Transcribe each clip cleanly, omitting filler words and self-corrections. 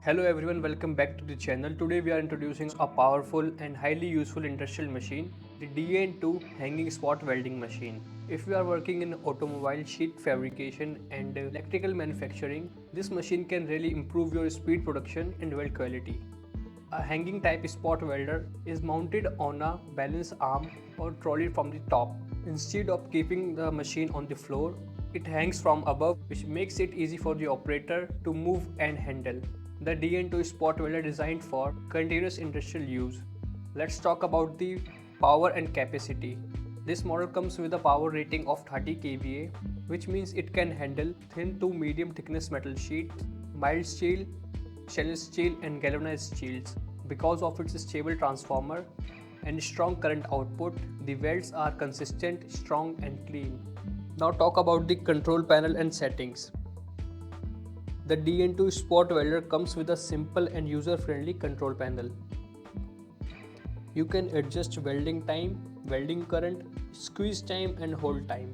Hello everyone, welcome back to the channel. Today we are introducing a powerful and highly useful industrial machine, the DN2 hanging spot welding machine. If you are working in automobile sheet fabrication and electrical manufacturing, this machine can really improve your speed production and weld quality. A hanging type spot welder is mounted on a balance arm or trolley from the top. Instead of keeping the machine on the floor, it hangs from above, which makes it easy for the operator to move and handle. The DN2 spot welder designed for continuous industrial use. Let's talk about the power and capacity. This model comes with a power rating of 30 kVA, which means it can handle thin to medium thickness metal sheets, mild steel, stainless steel and galvanized steels. Because of its stable transformer and strong current output, the welds are consistent, strong and clean. Now talk about the control panel and settings. The DN2 spot welder comes with a simple and user-friendly control panel. You can adjust welding time, welding current, squeeze time and hold time.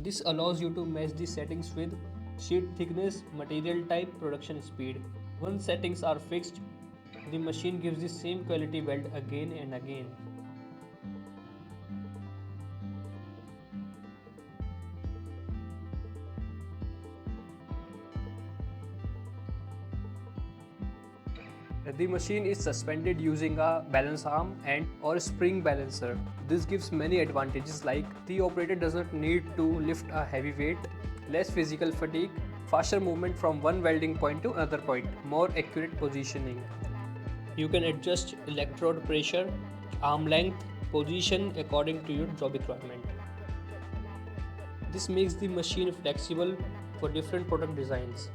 This allows you to match the settings with sheet thickness, material type, production speed. Once settings are fixed, the machine gives the same quality weld again and again. The machine is suspended using a balance arm and or spring balancer. This gives many advantages like the operator does not need to lift a heavy weight, less physical fatigue, faster movement from one welding point to another point, more accurate positioning. You can adjust electrode pressure, arm length, position according to your job requirement. This makes the machine flexible for different product designs.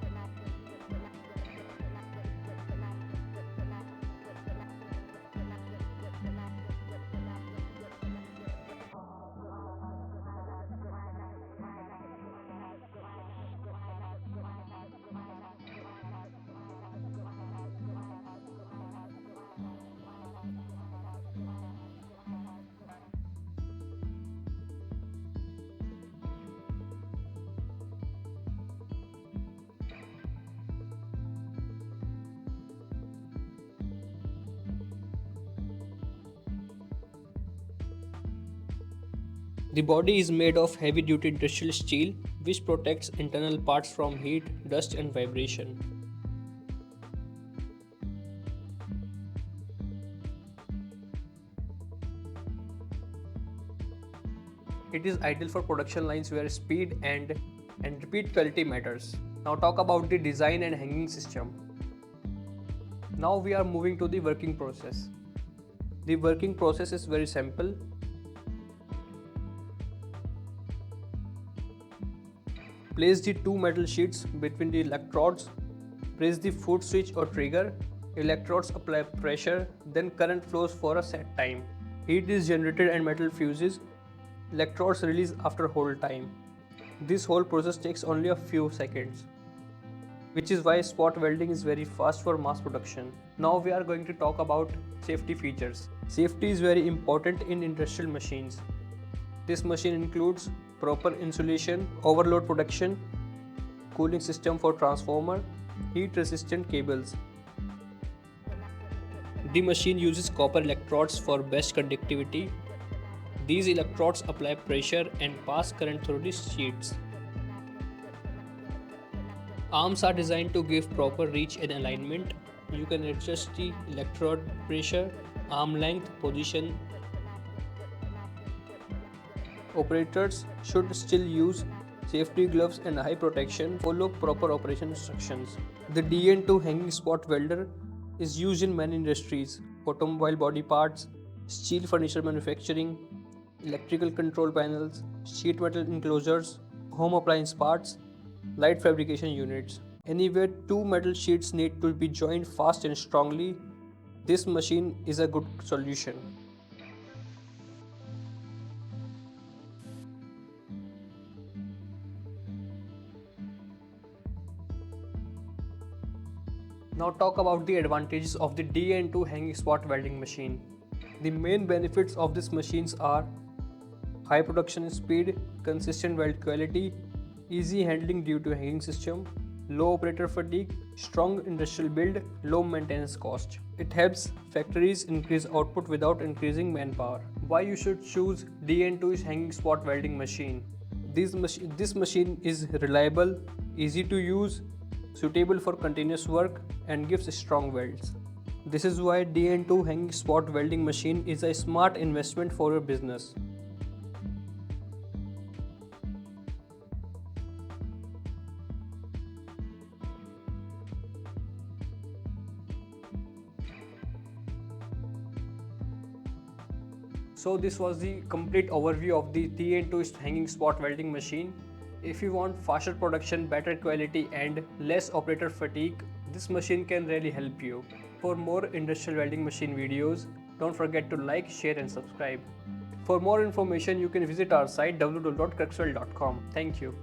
The body is made of heavy-duty industrial steel which protects internal parts from heat, dust and vibration. It is ideal for production lines where speed and repeat quality matters. Now talk about the design and hanging system. Now we are moving to the working process. The working process is very simple. Place the two metal sheets between the electrodes, press the foot switch or trigger, electrodes apply pressure, then current flows for a set time. Heat is generated and metal fuses, electrodes release after hold time. This whole process takes only a few seconds, which is why spot welding is very fast for mass production. Now we are going to talk about safety features. Safety is very important in industrial machines. This machine includes proper insulation, overload protection, cooling system for transformer, heat resistant cables. The machine uses copper electrodes for best conductivity. These electrodes apply pressure and pass current through the sheets. Arms are designed to give proper reach and alignment. You can adjust the electrode pressure, arm length, position. Operators should still use safety gloves and eye protection, follow proper operation instructions. The DN2 hanging spot welder is used in many industries: automobile body parts, steel furniture manufacturing, electrical control panels, sheet metal enclosures, home appliance parts, light fabrication units. Anywhere two metal sheets need to be joined fast and strongly, this machine is a good solution. Now talk about the advantages of the DN2 hanging spot welding machine. The main benefits of these machines are high production speed, consistent weld quality, easy handling due to hanging system, low operator fatigue, strong industrial build, low maintenance cost. It helps factories increase output without increasing manpower. Why you should choose DN2 hanging spot welding machine? This machine is reliable, easy to use, suitable for continuous work, and gives strong welds. This is why DN2 hanging spot welding machine is a smart investment for your business. So this was the complete overview of the DN2 hanging spot welding machine. If you want faster production, better quality and less operator fatigue, this machine can really help you. For more industrial welding machine videos, don't forget to like, share and subscribe. For more information, you can visit our site www.cruxweld.com. Thank you.